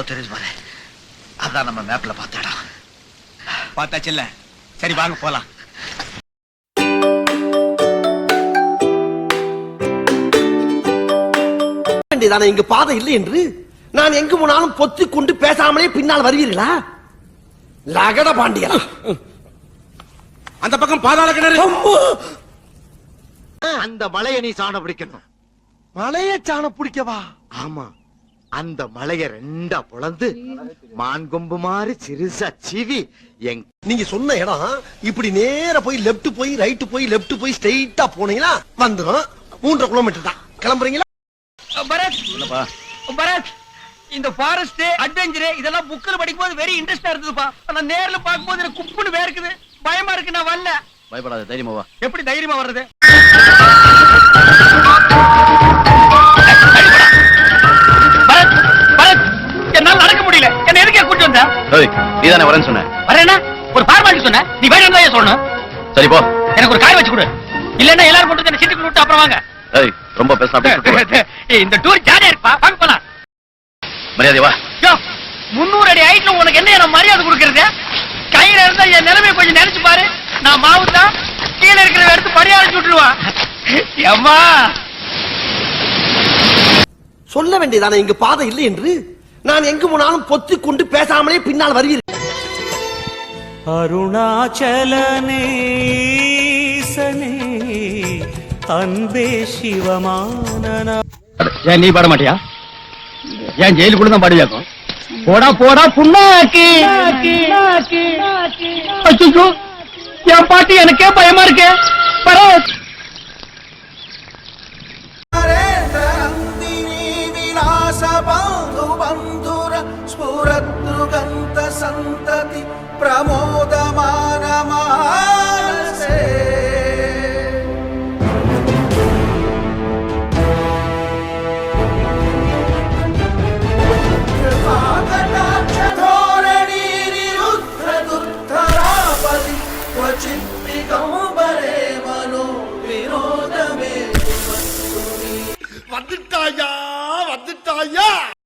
தெரியுது பாரு, அதான் நம்ம மேப்ல பார்த்த இடம். பார்த்தாச்சு இல்ல? சரி வாங்க போலாம். இங்க பாதை இல்லை என்று நான் எங்கு போனாலும் பொத்திக் கொண்டு பேசாமலே பின்னால் வருவீர்களா? லகட பாண்டியா, அந்த பக்கம் பாதாள கிணறு. அந்த மலையை நீ சாண பிடிக்கணும். மலைய சாண பிடிக்கவா? ஆமா, அந்த மலைய ரெண்டா பொளந்து மான் கொம்பு மாதிரி சிறுசா சீவி நீங்க சொன்ன இடம் இப்படி நேர போய் லெப்ட் போய் ரைட் போய் லெப்ட் போய் ஸ்ட்ரைட்டா போனீங்கன்னா வந்துடும். 3.5 கிலோமீட்டர் தான். கிளம்புறீங்களா? பரத், பரத், இந்த ஃபாரஸ்ட் அட்வென்ச்சர் இதெல்லாம் புக்ல படிக்கும்போது வெரி இன்ட்ரெஸ்டா இருந்ததுப்பா. ஆனா நேர்ல பாக்கும்போது எனக்கு குப்புன்னு வேர்க்குது, பயமா இருக்கு. நான் வரல. பயப்படாத, தைரியமா வா. எப்படி தைரியமா வர்றது? பரத், பரத், என்னால நடக்க முடியல. என்ன எதுக்கே கூட்டி வந்த? நீ தானே வரேன்னு சொன்ன. வரேனா? ஒரு ஃபார்மாலிட்டி சொன்ன. நீ வேணும் தான் சொல்லணும். சரி போ. எனக்கு ஒரு காய் வச்சு கொடு. இல்லன்னா எல்லாரும் போட்டு என்ன சீட்டுக்குள்ள விட்டு அப்புறம் வாங்க. ரொம்ப பேசலாம். இந்த டூர் ஜாலியா இருப்பா. வாங்க போலாம். மரியாதை வா. 300 அடி ஹைட்ல உனக்கு என்ன மரியாதை கொடுக்கறது? கையில இருந்தா என் நிலைமையை கொஞ்சம் நினைச்சு பாரு. நான் மாவுதான் கீழே இருக்கிற எடுத்து பரியாரிச்சு விட்டுருவான். அம்மா சொல்ல வேண்டியதானே இங்க பாதை இல்லை என்று நான் எங்கு போனாலும் பொத்திக் கொண்டு பேசாமலே பின்னால் வருவீர்கள். அருணாச்சலனே அன்பே சிவமானனா. ஏன் நீ பாட மாட்டியா? ஏன் ஜெயிலுக்குள்ள தான் பாடுவியாக்கும்? போடா போடா புண்ணாக்கி. அச்சோ, என் பாட்டு எனக்கே பயமா இருக்கு. பரத், ஸ்புரத்ருகந்த சந்ததி பிரமோதமானமா